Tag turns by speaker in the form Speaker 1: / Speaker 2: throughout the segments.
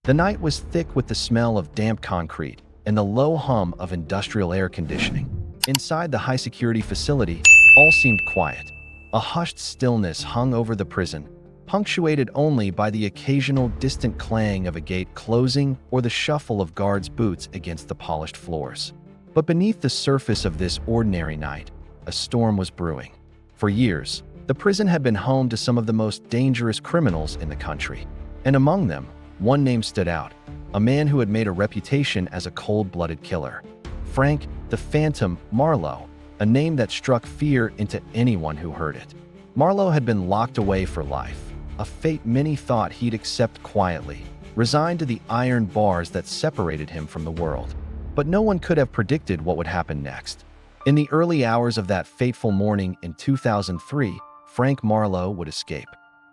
Speaker 1: The night was thick with the smell of damp concrete and the low hum of industrial air conditioning. Inside the high-security facility, all seemed quiet. A hushed stillness hung over the prison, punctuated only by the occasional distant clang of a gate closing or the shuffle of guards' boots against the polished floors. But beneath the surface of this ordinary night, a storm was brewing. For years, the prison had been home to some of the most dangerous criminals in the country. And among them, one name stood out, a man who had made a reputation as a cold-blooded killer. Frank the Phantom Marlowe, a name that struck fear into anyone who heard it. Marlowe had been locked away for life, a fate many thought he'd accept quietly, resigned to the iron bars that separated him from the world. But no one could have predicted what would happen next. In the early hours of that fateful morning in 2003, Frank Marlowe would escape.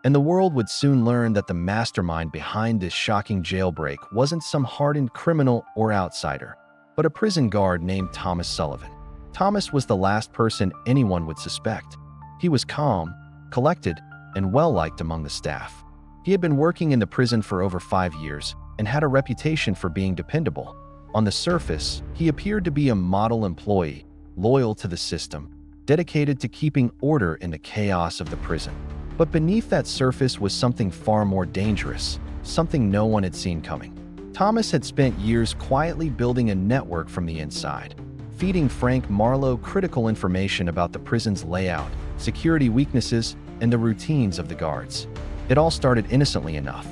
Speaker 1: And the world would soon learn that the mastermind behind this shocking jailbreak wasn't some hardened criminal or outsider, but a prison guard named Thomas Sullivan. Thomas was the last person anyone would suspect. He was calm, collected, and well-liked among the staff. He had been working in the prison for over 5 years and had a reputation for being dependable. On the surface, he appeared to be a model employee, loyal to the system, dedicated to keeping order in the chaos of the prison. But beneath that surface was something far more dangerous, something no one had seen coming. Thomas had spent years quietly building a network from the inside, feeding Frank Marlowe critical information about the prison's layout, security weaknesses, and the routines of the guards. It all started innocently enough.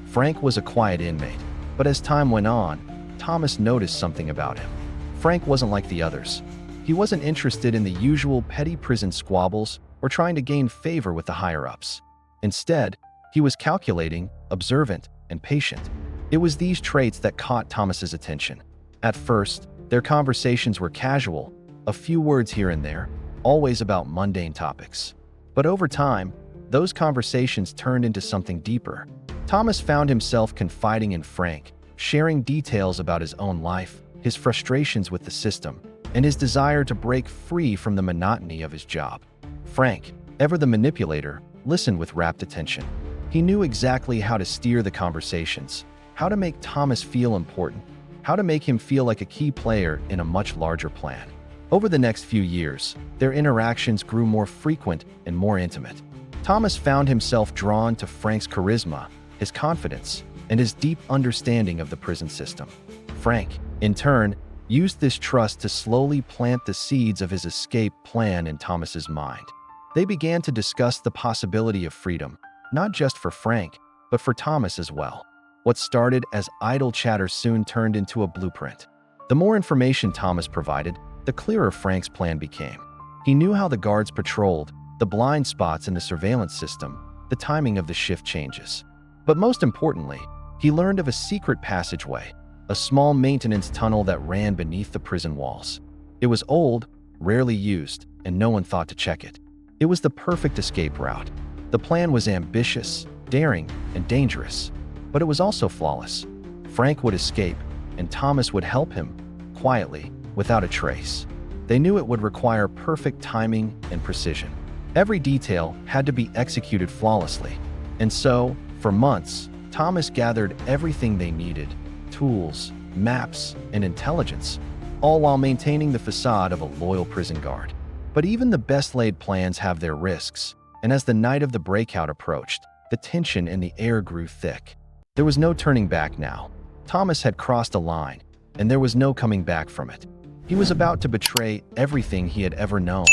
Speaker 1: Frank was a quiet inmate, but as time went on, Thomas noticed something about him. Frank wasn't like the others. He wasn't interested in the usual petty prison squabbles or trying to gain favor with the higher-ups. Instead, he was calculating, observant, and patient. It was these traits that caught Thomas's attention. At first, their conversations were casual, a few words here and there, always about mundane topics. But over time, those conversations turned into something deeper. Thomas found himself confiding in Frank, sharing details about his own life, his frustrations with the system, and his desire to break free from the monotony of his job. Frank, ever the manipulator, listened with rapt attention. He knew exactly how to steer the conversations, how to make Thomas feel important, how to make him feel like a key player in a much larger plan. Over the next few years, their interactions grew more frequent and more intimate. Thomas found himself drawn to Frank's charisma, his confidence, and his deep understanding of the prison system. Frank, in turn, used this trust to slowly plant the seeds of his escape plan in Thomas's mind. They began to discuss the possibility of freedom, not just for Frank, but for Thomas as well. What started as idle chatter soon turned into a blueprint. The more information Thomas provided, the clearer Frank's plan became. He knew how the guards patrolled, the blind spots in the surveillance system, the timing of the shift changes. But most importantly, he learned of a secret passageway, a small maintenance tunnel that ran beneath the prison walls. It was old, rarely used, and no one thought to check it. It was the perfect escape route. The plan was ambitious, daring, and dangerous, but it was also flawless. Frank would escape, and Thomas would help him, quietly, without a trace. They knew it would require perfect timing and precision. Every detail had to be executed flawlessly. And so, for months, Thomas gathered everything they needed: tools, maps, and intelligence, all while maintaining the facade of a loyal prison guard. But even the best-laid plans have their risks, and as the night of the breakout approached, the tension in the air grew thick. There was no turning back now. Thomas had crossed a line, and there was no coming back from it. He was about to betray everything he had ever known: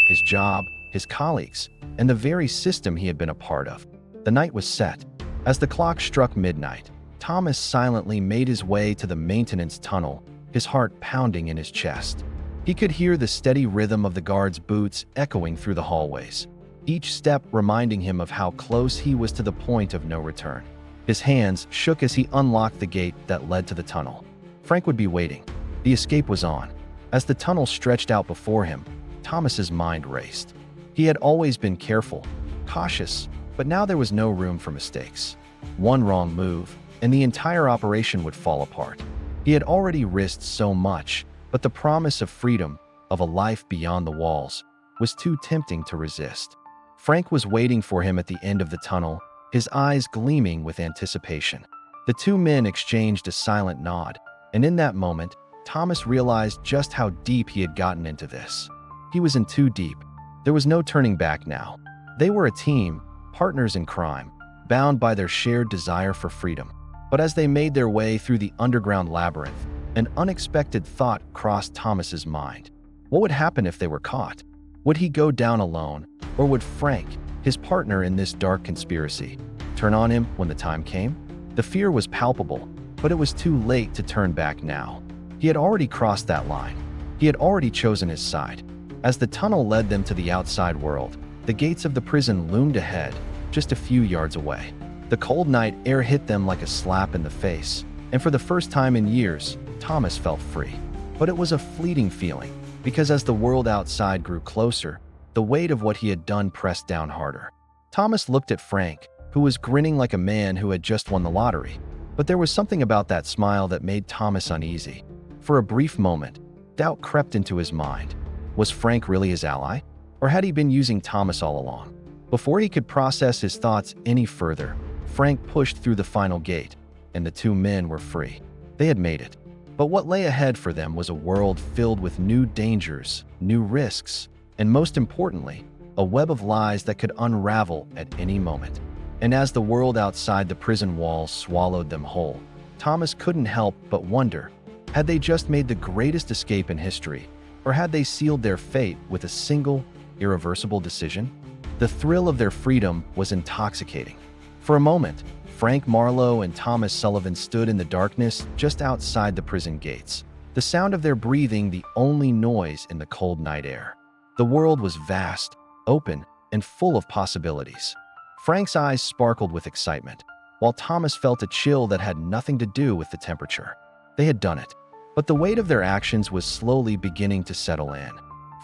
Speaker 1: his job, his colleagues, and the very system he had been a part of. The night was set. As the clock struck midnight, Thomas silently made his way to the maintenance tunnel, his heart pounding in his chest. He could hear the steady rhythm of the guards' boots echoing through the hallways, each step reminding him of how close he was to the point of no return. His hands shook as he unlocked the gate that led to the tunnel. Frank would be waiting. The escape was on. As the tunnel stretched out before him, Thomas's mind raced. He had always been careful, cautious, but now there was no room for mistakes. One wrong move, and the entire operation would fall apart. He had already risked so much, but the promise of freedom, of a life beyond the walls, was too tempting to resist. Frank was waiting for him at the end of the tunnel, his eyes gleaming with anticipation. The two men exchanged a silent nod, and in that moment, Thomas realized just how deep he had gotten into this. He was in too deep. There was no turning back now. They were a team, partners in crime, bound by their shared desire for freedom. But as they made their way through the underground labyrinth, an unexpected thought crossed Thomas's mind. What would happen if they were caught? Would he go down alone, or would Frank, his partner in this dark conspiracy, turn on him when the time came? The fear was palpable, but it was too late to turn back now. He had already crossed that line. He had already chosen his side. As the tunnel led them to the outside world, the gates of the prison loomed ahead, just a few yards away. The cold night air hit them like a slap in the face, and for the first time in years, Thomas felt free. But it was a fleeting feeling, because as the world outside grew closer, the weight of what he had done pressed down harder. Thomas looked at Frank, who was grinning like a man who had just won the lottery. But there was something about that smile that made Thomas uneasy. For a brief moment, doubt crept into his mind. Was Frank really his ally? Or had he been using Thomas all along? Before he could process his thoughts any further, Frank pushed through the final gate, and the two men were free. They had made it. But what lay ahead for them was a world filled with new dangers, new risks, and most importantly, a web of lies that could unravel at any moment. And as the world outside the prison walls swallowed them whole, Thomas couldn't help but wonder, had they just made the greatest escape in history, or had they sealed their fate with a single, irreversible decision? The thrill of their freedom was intoxicating. For a moment, Frank Marlowe and Thomas Sullivan stood in the darkness just outside the prison gates, the sound of their breathing the only noise in the cold night air. The world was vast, open, and full of possibilities. Frank's eyes sparkled with excitement, while Thomas felt a chill that had nothing to do with the temperature. They had done it, but the weight of their actions was slowly beginning to settle in.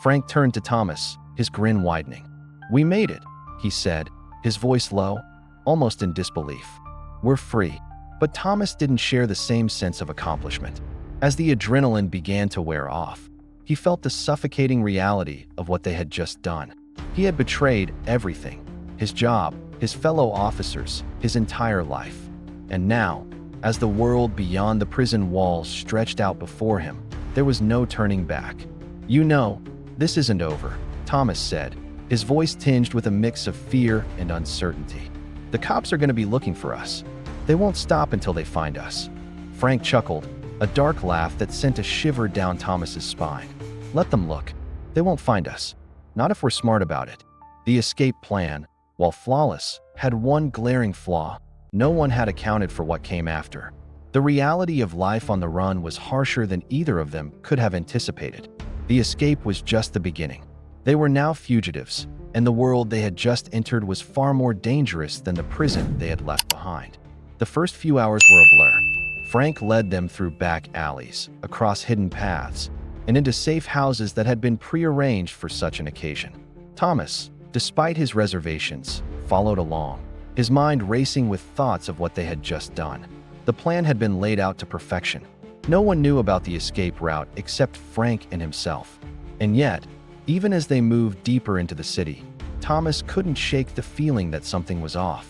Speaker 1: Frank turned to Thomas, his grin widening. "We made it," he said, his voice low, almost in disbelief. "We're free." But Thomas didn't share the same sense of accomplishment. As the adrenaline began to wear off, he felt the suffocating reality of what they had just done. He had betrayed everything: his job, his fellow officers, his entire life. And now, as the world beyond the prison walls stretched out before him, there was no turning back. "You know, this isn't over," Thomas said, his voice tinged with a mix of fear and uncertainty. "The cops are going to be looking for us. They won't stop until they find us." Frank chuckled, a dark laugh that sent a shiver down Thomas's spine. "Let them look. They won't find us. Not if we're smart about it." The escape plan, while flawless, had one glaring flaw. No one had accounted for what came after. The reality of life on the run was harsher than either of them could have anticipated. The escape was just the beginning. They were now fugitives, and the world they had just entered was far more dangerous than the prison they had left behind. The first few hours were a blur. Frank led them through back alleys, across hidden paths, and into safe houses that had been prearranged for such an occasion. Thomas, despite his reservations, followed along, his mind racing with thoughts of what they had just done. The plan had been laid out to perfection. No one knew about the escape route except Frank and himself. And yet, even as they moved deeper into the city, Thomas couldn't shake the feeling that something was off.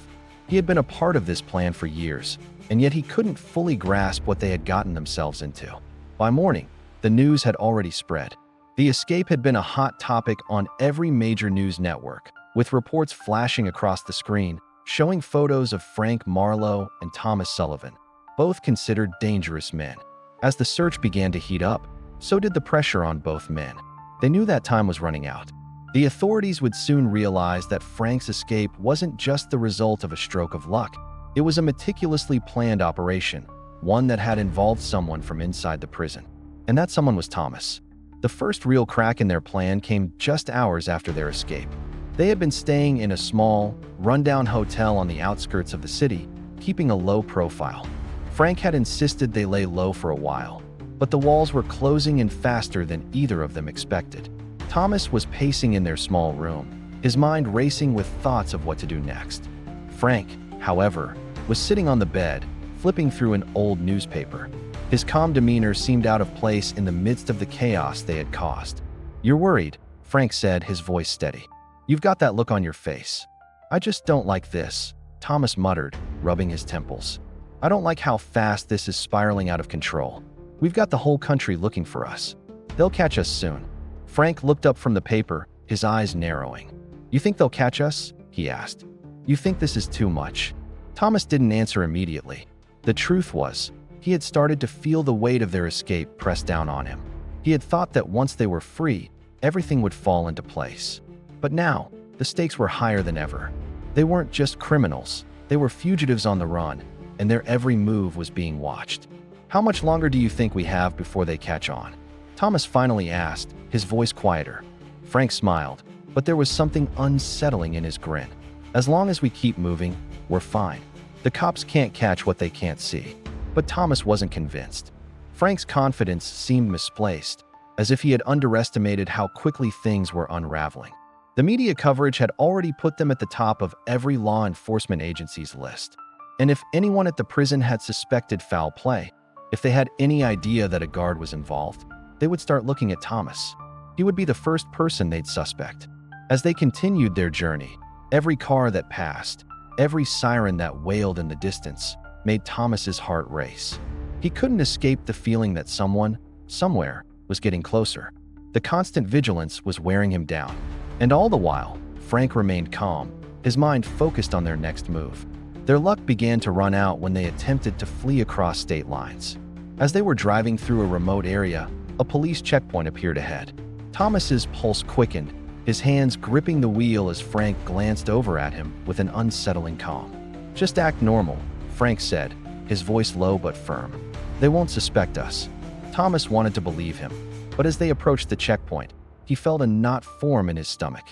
Speaker 1: He had been a part of this plan for years, and yet he couldn't fully grasp what they had gotten themselves into. By morning, the news had already spread. The escape had been a hot topic on every major news network, with reports flashing across the screen showing photos of Frank Marlowe and Thomas Sullivan, both considered dangerous men. As the search began to heat up, so did the pressure on both men. They knew that time was running out. The authorities would soon realize that Frank's escape wasn't just the result of a stroke of luck. It was a meticulously planned operation, one that had involved someone from inside the prison. And that someone was Thomas. The first real crack in their plan came just hours after their escape. They had been staying in a small, rundown hotel on the outskirts of the city, keeping a low profile. Frank had insisted they lay low for a while, but the walls were closing in faster than either of them expected. Thomas was pacing in their small room, his mind racing with thoughts of what to do next. Frank, however, was sitting on the bed, flipping through an old newspaper. His calm demeanor seemed out of place in the midst of the chaos they had caused. "You're worried," Frank said, his voice steady. "You've got that look on your face." "I just don't like this," Thomas muttered, rubbing his temples. I don't like how fast this is spiraling out of control. We've got the whole country looking for us. They'll catch us soon." Frank looked up from the paper, his eyes narrowing. "You think they'll catch us?" he asked. "You think this is too much?" Thomas didn't answer immediately. The truth was, he had started to feel the weight of their escape press down on him. He had thought that once they were free, everything would fall into place. But now, the stakes were higher than ever. They weren't just criminals, they were fugitives on the run, and their every move was being watched. "How much longer do you think we have before they catch on?" Thomas finally asked, his voice quieter. Frank smiled, but there was something unsettling in his grin. "As long as we keep moving, we're fine. The cops can't catch what they can't see." But Thomas wasn't convinced. Frank's confidence seemed misplaced, as if he had underestimated how quickly things were unraveling. The media coverage had already put them at the top of every law enforcement agency's list. And if anyone at the prison had suspected foul play, if they had any idea that a guard was involved, they would start looking at Thomas. He would be the first person they'd suspect. As they continued their journey, every car that passed, every siren that wailed in the distance, made Thomas's heart race. He couldn't escape the feeling that someone, somewhere, was getting closer. The constant vigilance was wearing him down. And all the while, Frank remained calm, his mind focused on their next move. Their luck began to run out when they attempted to flee across state lines. As they were driving through a remote area, a police checkpoint appeared ahead. Thomas's pulse quickened, his hands gripping the wheel as Frank glanced over at him with an unsettling calm. "Just act normal," Frank said, his voice low but firm. "They won't suspect us." Thomas wanted to believe him, but as they approached the checkpoint, he felt a knot form in his stomach.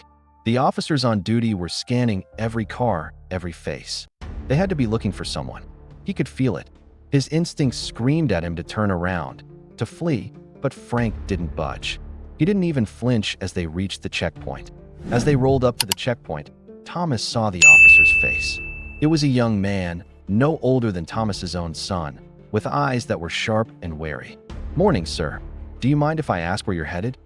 Speaker 1: The officers on duty were scanning every car, every face. They had to be looking for someone. He could feel it. His instincts screamed at him to turn around, to flee, but Frank didn't budge. He didn't even flinch as they reached the checkpoint. As they rolled up to the checkpoint, Thomas saw the officer's face. It was a young man, no older than Thomas's own son, with eyes that were sharp and wary. "Morning, sir. Do you mind if I ask where you're headed?"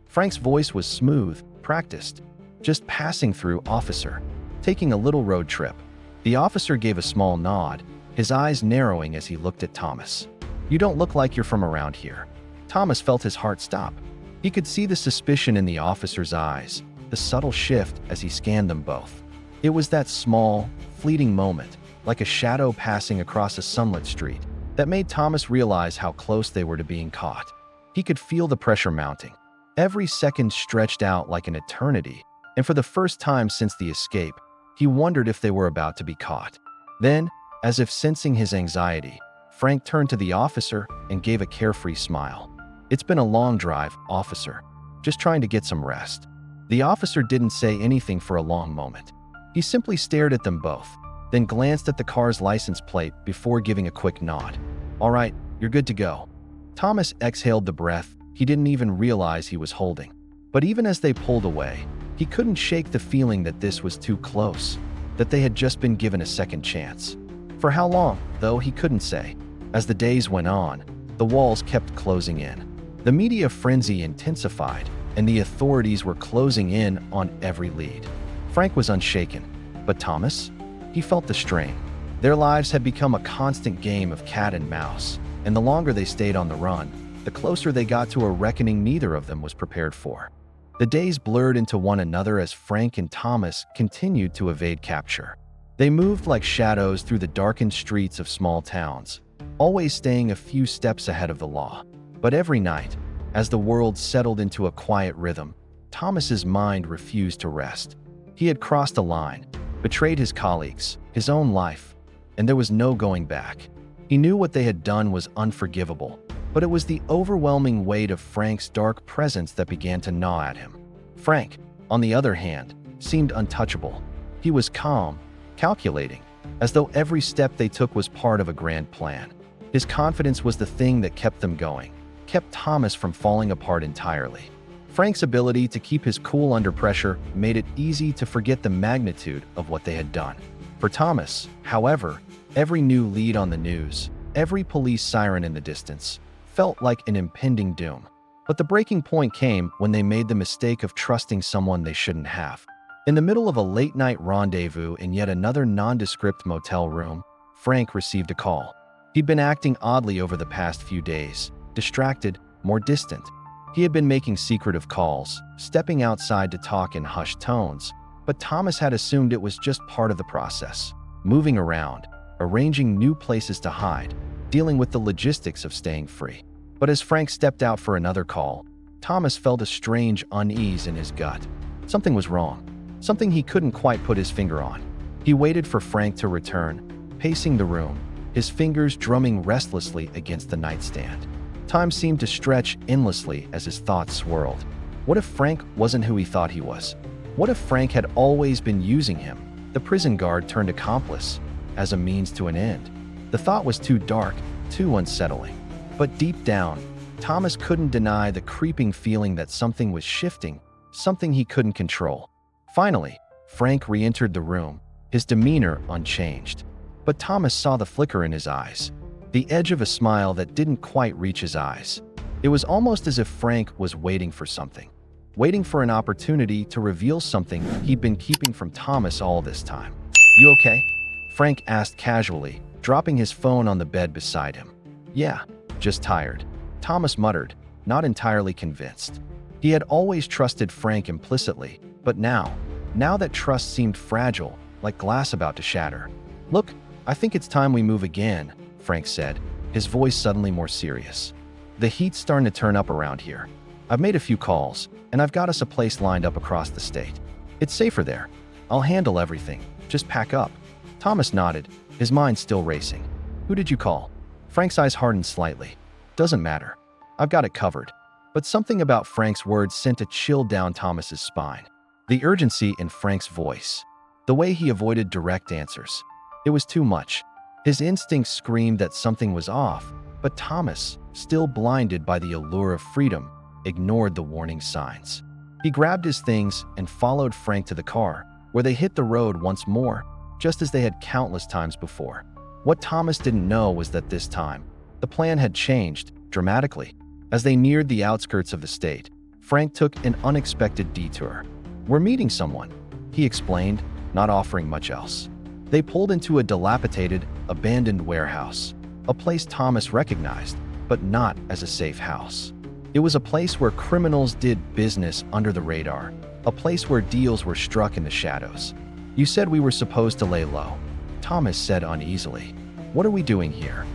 Speaker 1: Frank's voice was smooth, practiced. "Just passing through, officer. Taking a little road trip." The officer gave a small nod, his eyes narrowing as he looked at Thomas. "You don't look like you're from around here." Thomas felt his heart stop. He could see the suspicion in the officer's eyes, the subtle shift as he scanned them both. It was that small, fleeting moment, like a shadow passing across a sunlit street, that made Thomas realize how close they were to being caught. He could feel the pressure mounting. Every second stretched out like an eternity, and for the first time since the escape, he wondered if they were about to be caught. Then, as if sensing his anxiety, Frank turned to the officer and gave a carefree smile. "It's been a long drive, officer. Just trying to get some rest." The officer didn't say anything for a long moment. He simply stared at them both, then glanced at the car's license plate before giving a quick nod. "All right, you're good to go." Thomas exhaled the breath he didn't even realize he was holding. But even as they pulled away, he couldn't shake the feeling that this was too close, that they had just been given a second chance. For how long, though, he couldn't say. As the days went on, the walls kept closing in. The media frenzy intensified, and the authorities were closing in on every lead. Frank was unshaken, but Thomas? He felt the strain. Their lives had become a constant game of cat and mouse, and the longer they stayed on the run, the closer they got to a reckoning neither of them was prepared for. The days blurred into one another as Frank and Thomas continued to evade capture. They moved like shadows through the darkened streets of small towns, always staying a few steps ahead of the law. But every night, as the world settled into a quiet rhythm, Thomas's mind refused to rest. He had crossed a line, betrayed his colleagues, his own life, and there was no going back. He knew what they had done was unforgivable, but it was the overwhelming weight of Frank's dark presence that began to gnaw at him. Frank, on the other hand, seemed untouchable. He was calm, calculating, as though every step they took was part of a grand plan. His confidence was the thing that kept them going, kept Thomas from falling apart entirely. Frank's ability to keep his cool under pressure made it easy to forget the magnitude of what they had done. For Thomas, however, every new lead on the news, every police siren in the distance, felt like an impending doom. But the breaking point came when they made the mistake of trusting someone they shouldn't have. In the middle of a late-night rendezvous in yet another nondescript motel room, Frank received a call. He'd been acting oddly over the past few days, distracted, more distant. He had been making secretive calls, stepping outside to talk in hushed tones, but Thomas had assumed it was just part of the process. Moving around, arranging new places to hide, dealing with the logistics of staying free. But as Frank stepped out for another call, Thomas felt a strange unease in his gut. Something was wrong, something he couldn't quite put his finger on. He waited for Frank to return, pacing the room, his fingers drumming restlessly against the nightstand. Time seemed to stretch endlessly as his thoughts swirled. What if Frank wasn't who he thought he was? What if Frank had always been using him, the prison guard turned accomplice, as a means to an end? The thought was too dark, too unsettling. But deep down, Thomas couldn't deny the creeping feeling that something was shifting, something he couldn't control. Finally, Frank re-entered the room, his demeanor unchanged. But Thomas saw the flicker in his eyes, the edge of a smile that didn't quite reach his eyes. It was almost as if Frank was waiting for something, waiting for an opportunity to reveal something he'd been keeping from Thomas all this time. "You okay?" Frank asked casually, dropping his phone on the bed beside him. "Yeah, just tired," Thomas muttered, not entirely convinced. He had always trusted Frank implicitly, but now that trust seemed fragile, like glass about to shatter. "Look, I think it's time we move again," Frank said, his voice suddenly more serious. "The heat's starting to turn up around here. I've made a few calls, and I've got us a place lined up across the state. It's safer there. I'll handle everything. Just pack up." Thomas nodded, his mind still racing. "Who did you call?" Frank's eyes hardened slightly. "Doesn't matter. I've got it covered." But something about Frank's words sent a chill down Thomas's spine. The urgency in Frank's voice, the way he avoided direct answers. It was too much. His instincts screamed that something was off, but Thomas, still blinded by the allure of freedom, ignored the warning signs. He grabbed his things and followed Frank to the car, where they hit the road once more, just as they had countless times before. What Thomas didn't know was that this time, the plan had changed dramatically. As they neared the outskirts of the state, Frank took an unexpected detour. "We're meeting someone," he explained, not offering much else. They pulled into a dilapidated, abandoned warehouse, a place Thomas recognized, but not as a safe house. It was a place where criminals did business under the radar, a place where deals were struck in the shadows. "You said we were supposed to lay low," Thomas said uneasily. "What are we doing here?"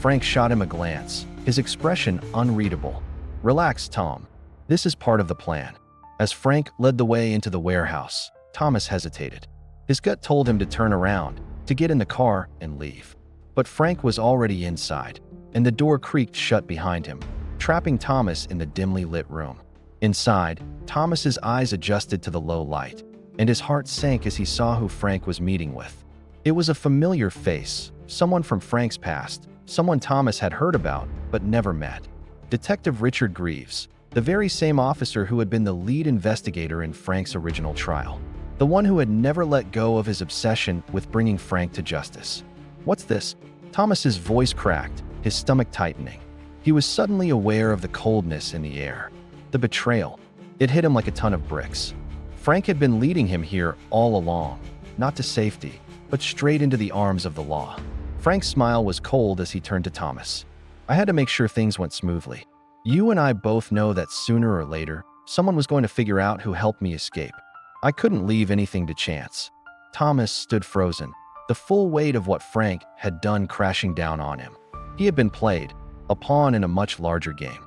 Speaker 1: Frank shot him a glance, his expression unreadable. "Relax, Tom. This is part of the plan." As Frank led the way into the warehouse, Thomas hesitated. His gut told him to turn around, to get in the car and leave. But Frank was already inside, and the door creaked shut behind him, trapping Thomas in the dimly lit room. Inside, Thomas's eyes adjusted to the low light, and his heart sank as he saw who Frank was meeting with. It was a familiar face, someone from Frank's past, someone Thomas had heard about but never met. Detective Richard Greaves, the very same officer who had been the lead investigator in Frank's original trial. The one who had never let go of his obsession with bringing Frank to justice. "What's this?" Thomas's voice cracked, his stomach tightening. He was suddenly aware of the coldness in the air. The betrayal. It hit him like a ton of bricks. Frank had been leading him here all along, not to safety, but straight into the arms of the law. Frank's smile was cold as he turned to Thomas. "I had to make sure things went smoothly. You and I both know that sooner or later, someone was going to figure out who helped me escape. I couldn't leave anything to chance." Thomas stood frozen, the full weight of what Frank had done crashing down on him. He had been played, a pawn in a much larger game.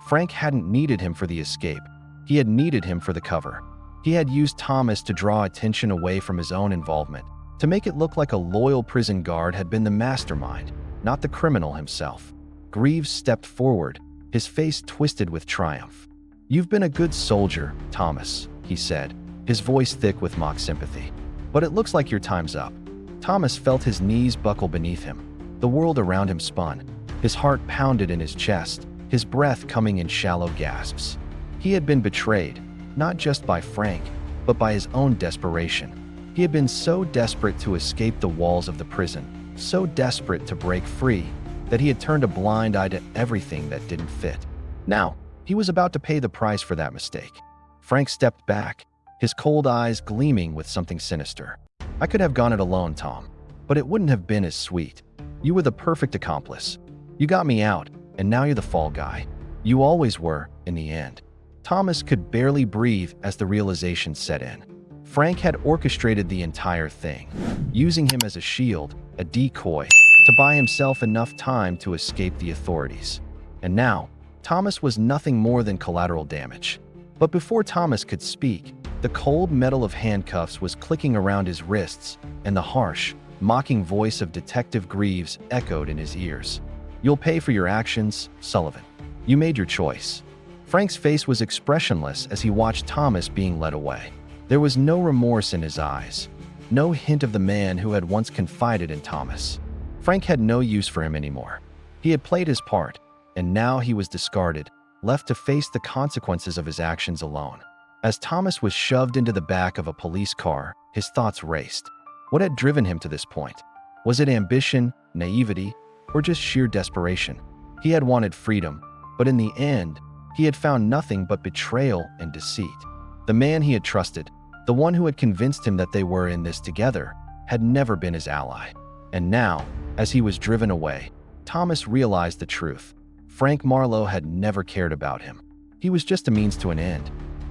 Speaker 1: Frank hadn't needed him for the escape. He had needed him for the cover. He had used Thomas to draw attention away from his own involvement, to make it look like a loyal prison guard had been the mastermind, not the criminal himself. Greaves stepped forward, his face twisted with triumph. "You've been a good soldier, Thomas," he said, his voice thick with mock sympathy. "But it looks like your time's up." Thomas felt his knees buckle beneath him. The world around him spun. His heart pounded in his chest, his breath coming in shallow gasps. He had been betrayed, not just by Frank, but by his own desperation. He had been so desperate to escape the walls of the prison, so desperate to break free, that he had turned a blind eye to everything that didn't fit. Now, he was about to pay the price for that mistake. Frank stepped back, his cold eyes gleaming with something sinister. "I could have gone it alone, Tom, but it wouldn't have been as sweet." You were the perfect accomplice. You got me out, and now you're the fall guy. You always were, in the end." Thomas could barely breathe as the realization set in. Frank had orchestrated the entire thing, using him as a shield, a decoy, to buy himself enough time to escape the authorities. And now, Thomas was nothing more than collateral damage. But before Thomas could speak, the cold metal of handcuffs was clicking around his wrists, and the harsh, mocking voice of Detective Greaves echoed in his ears. "You'll pay for your actions, Sullivan. You made your choice." Frank's face was expressionless as he watched Thomas being led away. There was no remorse in his eyes, no hint of the man who had once confided in Thomas. Frank had no use for him anymore. He had played his part, and now he was discarded, left to face the consequences of his actions alone. As Thomas was shoved into the back of a police car, his thoughts raced. What had driven him to this point? Was it ambition, naivety, or just sheer desperation? He had wanted freedom, but in the end, he had found nothing but betrayal and deceit. The man he had trusted, the one who had convinced him that they were in this together, had never been his ally. And now, as he was driven away, Thomas realized the truth. Frank Marlowe had never cared about him. He was just a means to an end.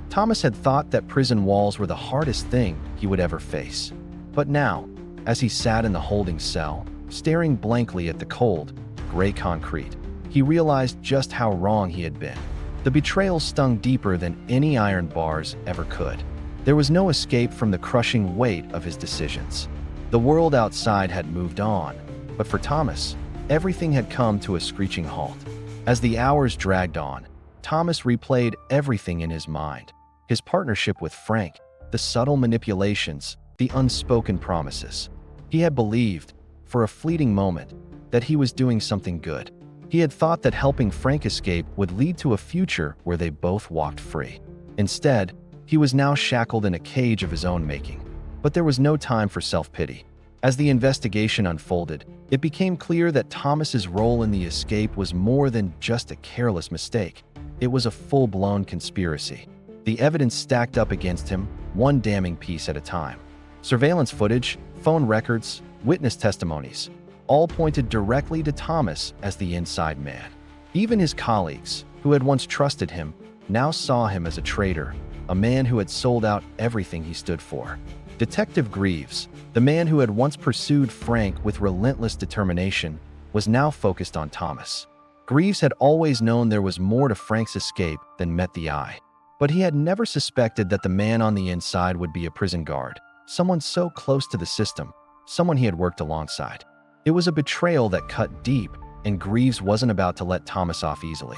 Speaker 1: Thomas had thought that prison walls were the hardest thing he would ever face. But now, as he sat in the holding cell, staring blankly at the cold, gray concrete, he realized just how wrong he had been. The betrayal stung deeper than any iron bars ever could. There was no escape from the crushing weight of his decisions. The world outside had moved on, but for Thomas, everything had come to a screeching halt. As the hours dragged on, Thomas replayed everything in his mind. His partnership with Frank, the subtle manipulations, the unspoken promises. He had believed, for a fleeting moment, that he was doing something good. He had thought that helping Frank escape would lead to a future where they both walked free. Instead, he was now shackled in a cage of his own making. But there was no time for self-pity. As the investigation unfolded, it became clear that Thomas's role in the escape was more than just a careless mistake. It was a full-blown conspiracy. The evidence stacked up against him, one damning piece at a time. Surveillance footage, phone records, witness testimonies, all pointed directly to Thomas as the inside man. Even his colleagues, who had once trusted him, now saw him as a traitor, a man who had sold out everything he stood for. Detective Greaves, the man who had once pursued Frank with relentless determination, was now focused on Thomas. Greaves had always known there was more to Frank's escape than met the eye. But he had never suspected that the man on the inside would be a prison guard, someone so close to the system, someone he had worked alongside. It was a betrayal that cut deep, and Greaves wasn't about to let Thomas off easily.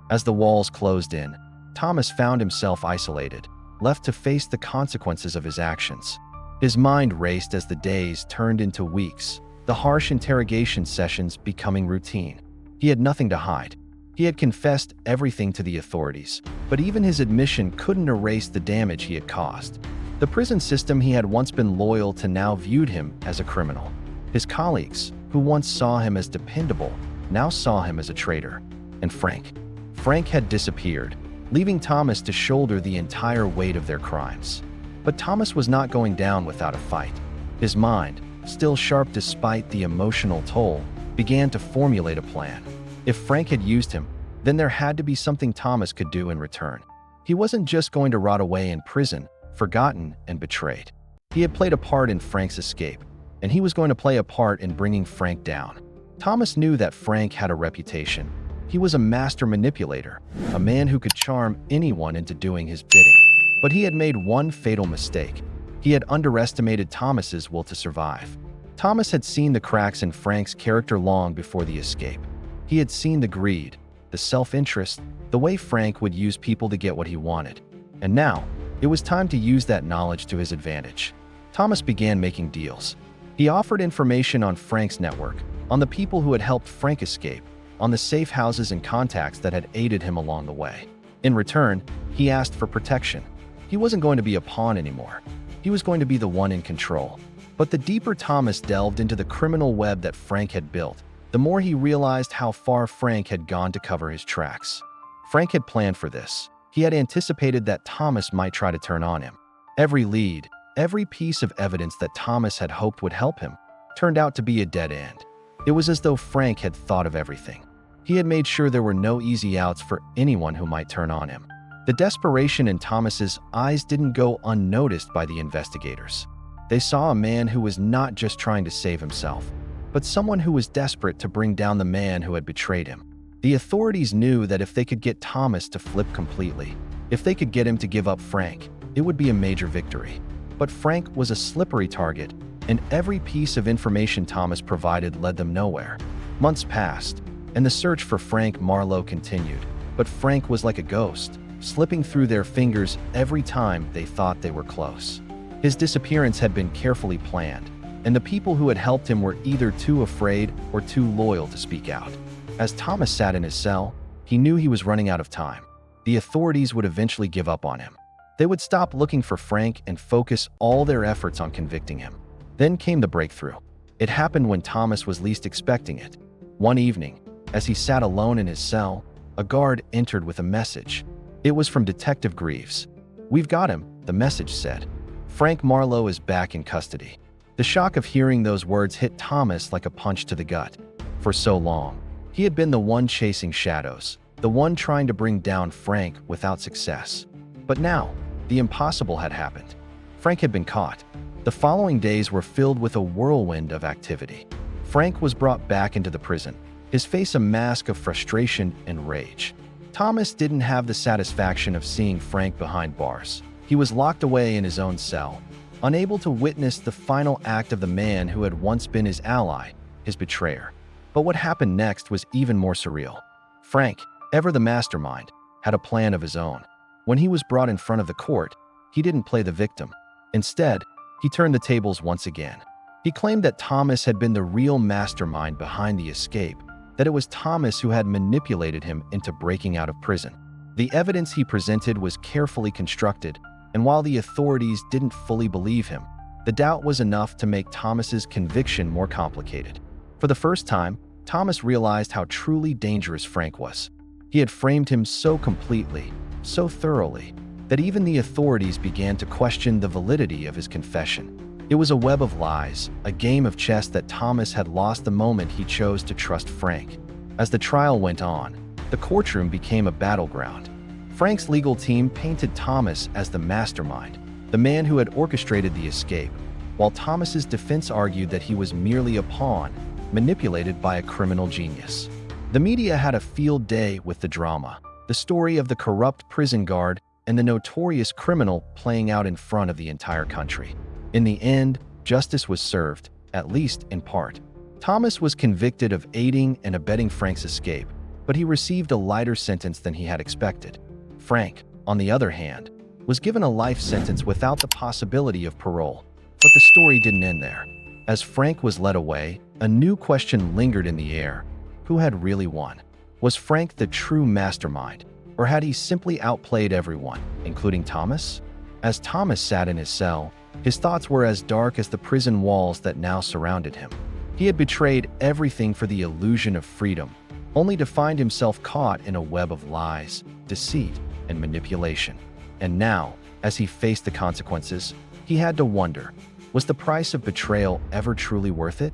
Speaker 1: As the walls closed in, Thomas found himself isolated, left to face the consequences of his actions. His mind raced as the days turned into weeks, the harsh interrogation sessions becoming routine. He had nothing to hide. He had confessed everything to the authorities, but even his admission couldn't erase the damage he had caused. The prison system he had once been loyal to now viewed him as a criminal. His colleagues, who once saw him as dependable, now saw him as a traitor. And Frank had disappeared, leaving Thomas to shoulder the entire weight of their crimes. But Thomas was not going down without a fight. His mind, still sharp despite the emotional toll, began to formulate a plan. If Frank had used him, then there had to be something Thomas could do in return. He wasn't just going to rot away in prison, forgotten and betrayed. He had played a part in Frank's escape, and he was going to play a part in bringing Frank down. Thomas knew that Frank had a reputation. He was a master manipulator, a man who could charm anyone into doing his bidding. But he had made one fatal mistake. He had underestimated Thomas's will to survive. Thomas had seen the cracks in Frank's character long before the escape. He had seen the greed, the self-interest, the way Frank would use people to get what he wanted. And now, it was time to use that knowledge to his advantage. Thomas began making deals. He offered information on Frank's network, on the people who had helped Frank escape, on the safe houses and contacts that had aided him along the way. In return, he asked for protection. He wasn't going to be a pawn anymore. He was going to be the one in control. But the deeper Thomas delved into the criminal web that Frank had built, the more he realized how far Frank had gone to cover his tracks. Frank had planned for this. He had anticipated that Thomas might try to turn on him. Every lead, every piece of evidence that Thomas had hoped would help him, turned out to be a dead end. It was as though Frank had thought of everything. He had made sure there were no easy outs for anyone who might turn on him. The desperation in Thomas's eyes didn't go unnoticed by the investigators. They saw a man who was not just trying to save himself, but someone who was desperate to bring down the man who had betrayed him. The authorities knew that if they could get Thomas to flip completely, if they could get him to give up Frank, it would be a major victory. But Frank was a slippery target, and every piece of information Thomas provided led them nowhere. Months passed, and the search for Frank Marlowe continued. But Frank was like a ghost, slipping through their fingers every time they thought they were close. His disappearance had been carefully planned, and the people who had helped him were either too afraid or too loyal to speak out. As Thomas sat in his cell, he knew he was running out of time. The authorities would eventually give up on him. They would stop looking for Frank and focus all their efforts on convicting him. Then came the breakthrough. It happened when Thomas was least expecting it. One evening, as he sat alone in his cell, a guard entered with a message. It was from Detective Greaves. "We've got him," the message said. "Frank Marlowe is back in custody." The shock of hearing those words hit Thomas like a punch to the gut. For so long, he had been the one chasing shadows, the one trying to bring down Frank without success. But now, the impossible had happened. Frank had been caught. The following days were filled with a whirlwind of activity. Frank was brought back into the prison, his face a mask of frustration and rage. Thomas didn't have the satisfaction of seeing Frank behind bars. He was locked away in his own cell, unable to witness the final act of the man who had once been his ally, his betrayer. But what happened next was even more surreal. Frank, ever the mastermind, had a plan of his own. When he was brought in front of the court, he didn't play the victim. Instead, he turned the tables once again. He claimed that Thomas had been the real mastermind behind the escape, that it was Thomas who had manipulated him into breaking out of prison. The evidence he presented was carefully constructed, and while the authorities didn't fully believe him, the doubt was enough to make Thomas's conviction more complicated. For the first time, Thomas realized how truly dangerous Frank was. He had framed him so completely, so thoroughly, that even the authorities began to question the validity of his confession. It was a web of lies, a game of chess that Thomas had lost the moment he chose to trust Frank. As the trial went on, the courtroom became a battleground. Frank's legal team painted Thomas as the mastermind, the man who had orchestrated the escape, while Thomas's defense argued that he was merely a pawn, manipulated by a criminal genius. The media had a field day with the drama, the story of the corrupt prison guard and the notorious criminal playing out in front of the entire country. In the end, justice was served, at least in part. Thomas was convicted of aiding and abetting Frank's escape, but he received a lighter sentence than he had expected. Frank, on the other hand, was given a life sentence without the possibility of parole. But the story didn't end there. As Frank was led away, a new question lingered in the air. Who had really won? Was Frank the true mastermind, or had he simply outplayed everyone, including Thomas? As Thomas sat in his cell, his thoughts were as dark as the prison walls that now surrounded him. He had betrayed everything for the illusion of freedom, only to find himself caught in a web of lies, deceit, and manipulation. And now, as he faced the consequences, he had to wonder, was the price of betrayal ever truly worth it?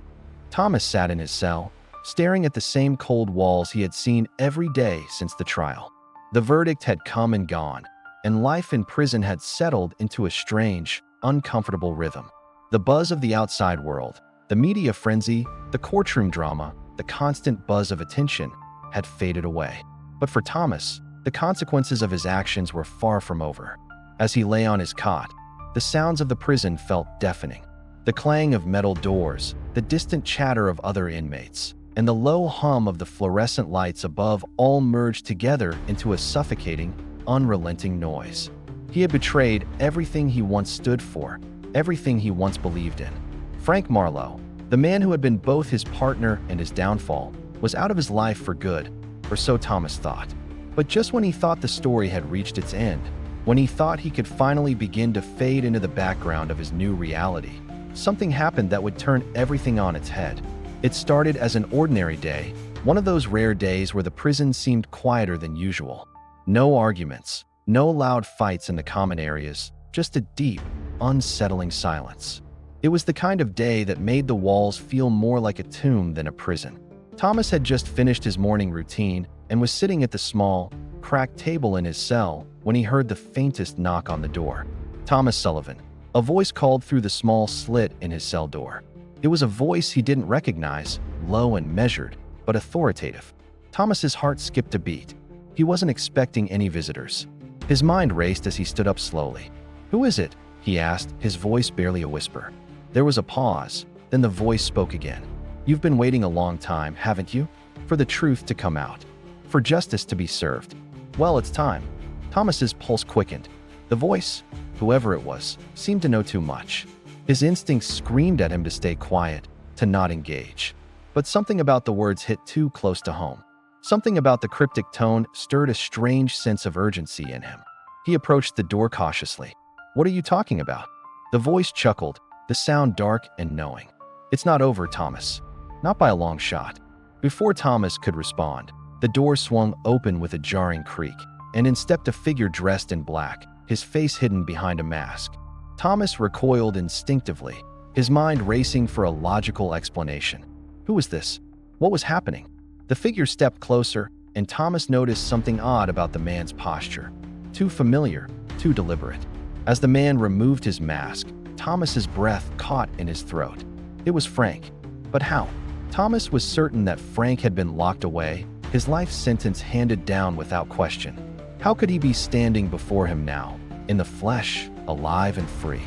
Speaker 1: Thomas sat in his cell, staring at the same cold walls he had seen every day since the trial. The verdict had come and gone, and life in prison had settled into a strange, uncomfortable rhythm. The buzz of the outside world, the media frenzy, the courtroom drama, the constant buzz of attention had faded away. But for Thomas, the consequences of his actions were far from over. As he lay on his cot, the sounds of the prison felt deafening. The clang of metal doors, the distant chatter of other inmates, and the low hum of the fluorescent lights above all merged together into a suffocating, unrelenting noise. He had betrayed everything he once stood for, everything he once believed in. Frank Marlowe, the man who had been both his partner and his downfall, was out of his life for good, or so Thomas thought. But just when he thought the story had reached its end, when he thought he could finally begin to fade into the background of his new reality, something happened that would turn everything on its head. It started as an ordinary day, one of those rare days where the prison seemed quieter than usual. No arguments, no loud fights in the common areas, just a deep, unsettling silence. It was the kind of day that made the walls feel more like a tomb than a prison. Thomas had just finished his morning routine and was sitting at the small, cracked table in his cell when he heard the faintest knock on the door. "Thomas Sullivan." A voice called through the small slit in his cell door. It was a voice he didn't recognize, low and measured, but authoritative. Thomas's heart skipped a beat. He wasn't expecting any visitors. His mind raced as he stood up slowly. "Who is it?" he asked, his voice barely a whisper. There was a pause, then the voice spoke again. "You've been waiting a long time, haven't you? For the truth to come out. For justice to be served. Well, it's time." Thomas's pulse quickened. The voice, whoever it was, seemed to know too much. His instincts screamed at him to stay quiet, to not engage. But something about the words hit too close to home. Something about the cryptic tone stirred a strange sense of urgency in him. He approached the door cautiously. "What are you talking about?" The voice chuckled, the sound dark and knowing. "It's not over, Thomas. Not by a long shot." Before Thomas could respond, the door swung open with a jarring creak, and in stepped a figure dressed in black, his face hidden behind a mask. Thomas recoiled instinctively, his mind racing for a logical explanation. Who was this? What was happening? The figure stepped closer, and Thomas noticed something odd about the man's posture. Too familiar, too deliberate. As the man removed his mask, Thomas's breath caught in his throat. It was Frank. But how? Thomas was certain that Frank had been locked away, his life sentence handed down without question. How could he be standing before him now, in the flesh, alive and free?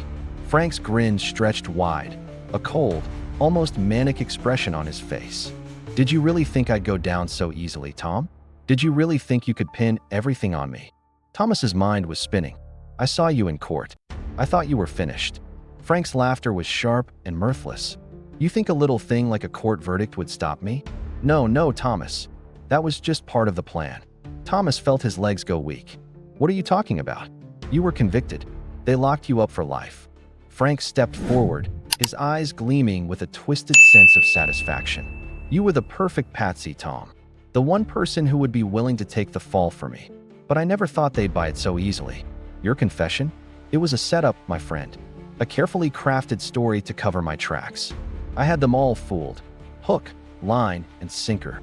Speaker 1: Frank's grin stretched wide, a cold, almost manic expression on his face. "Did you really think I'd go down so easily, Tom? Did you really think you could pin everything on me?" Thomas's mind was spinning. "I saw you in court. I thought you were finished." Frank's laughter was sharp and mirthless. "You think a little thing like a court verdict would stop me? No, Thomas. That was just part of the plan." Thomas felt his legs go weak. "What are you talking about? You were convicted. They locked you up for life." Frank stepped forward, his eyes gleaming with a twisted sense of satisfaction. "You were the perfect patsy, Tom. The one person who would be willing to take the fall for me. But I never thought they'd buy it so easily. Your confession? It was a setup, my friend. A carefully crafted story to cover my tracks. I had them all fooled. Hook, line, and sinker."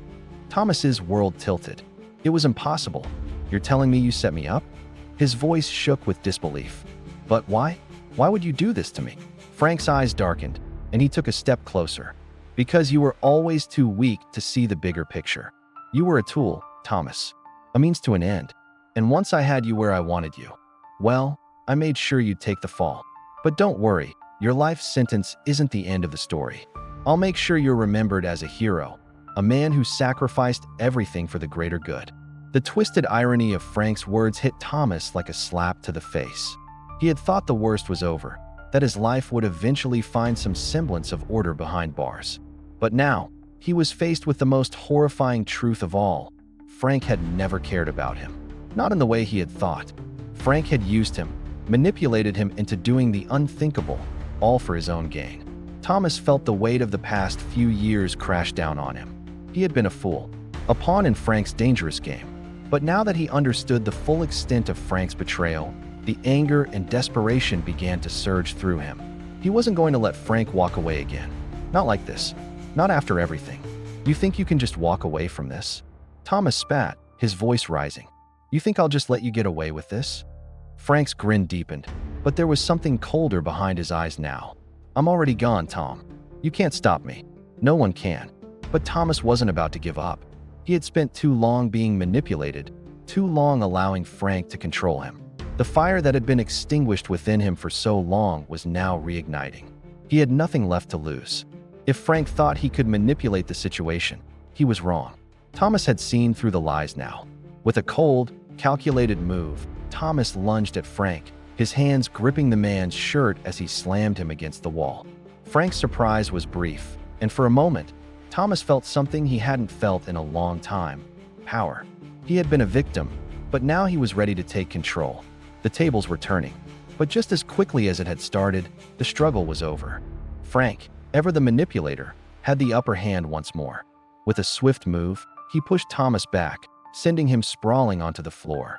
Speaker 1: Thomas's world tilted. "It was impossible. You're telling me you set me up?" His voice shook with disbelief. "But why? Why would you do this to me?" Frank's eyes darkened, and he took a step closer. "Because you were always too weak to see the bigger picture. You were a tool, Thomas. A means to an end. And once I had you where I wanted you, well, I made sure you'd take the fall. But don't worry, your life sentence isn't the end of the story. I'll make sure you're remembered as a hero, a man who sacrificed everything for the greater good." The twisted irony of Frank's words hit Thomas like a slap to the face. He had thought the worst was over, that his life would eventually find some semblance of order behind bars. But now, he was faced with the most horrifying truth of all. Frank had never cared about him. Not in the way he had thought. Frank had used him, manipulated him into doing the unthinkable, all for his own gain. Thomas felt the weight of the past few years crash down on him. He had been a fool, a pawn in Frank's dangerous game. But now that he understood the full extent of Frank's betrayal, the anger and desperation began to surge through him. He wasn't going to let Frank walk away again. Not like this. Not after everything. "You think you can just walk away from this?" Thomas spat, his voice rising. "You think I'll just let you get away with this?" Frank's grin deepened, but there was something colder behind his eyes now. "I'm already gone, Tom. You can't stop me. No one can." But Thomas wasn't about to give up. He had spent too long being manipulated, too long allowing Frank to control him. The fire that had been extinguished within him for so long was now reigniting. He had nothing left to lose. If Frank thought he could manipulate the situation, he was wrong. Thomas had seen through the lies now. With a cold, calculated move, Thomas lunged at Frank, his hands gripping the man's shirt as he slammed him against the wall. Frank's surprise was brief, and for a moment, Thomas felt something he hadn't felt in a long time: power. He had been a victim, but now he was ready to take control. The tables were turning, but just as quickly as it had started, the struggle was over. Frank, ever the manipulator, had the upper hand once more. With a swift move, he pushed Thomas back, sending him sprawling onto the floor.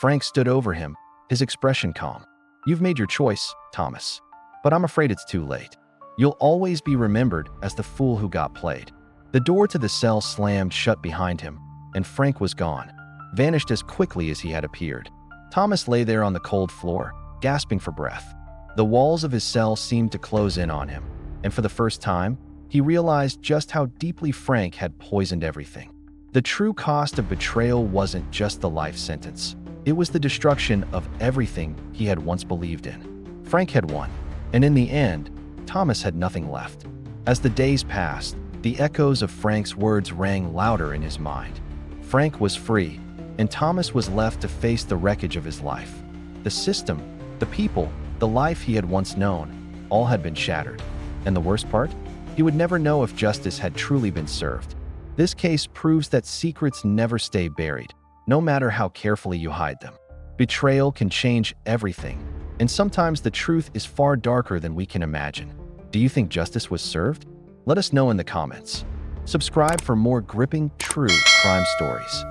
Speaker 1: Frank stood over him, his expression calm. "You've made your choice, Thomas. But I'm afraid it's too late." You'll always be remembered as the fool who got played. The door to the cell slammed shut behind him, and Frank was gone, vanished as quickly as he had appeared. Thomas lay there on the cold floor, gasping for breath. The walls of his cell seemed to close in on him, and for the first time, he realized just how deeply Frank had poisoned everything. The true cost of betrayal wasn't just the life sentence. It was the destruction of everything he had once believed in. Frank had won, and in the end, Thomas had nothing left. As the days passed, the echoes of Frank's words rang louder in his mind. Frank was free, and Thomas was left to face the wreckage of his life. The system, the people, the life he had once known, all had been shattered. And the worst part? He would never know if justice had truly been served. This case proves that secrets never stay buried, no matter how carefully you hide them. Betrayal can change everything, and sometimes the truth is far darker than we can imagine. Do you think justice was served? Let us know in the comments. Subscribe for more gripping, true crime stories.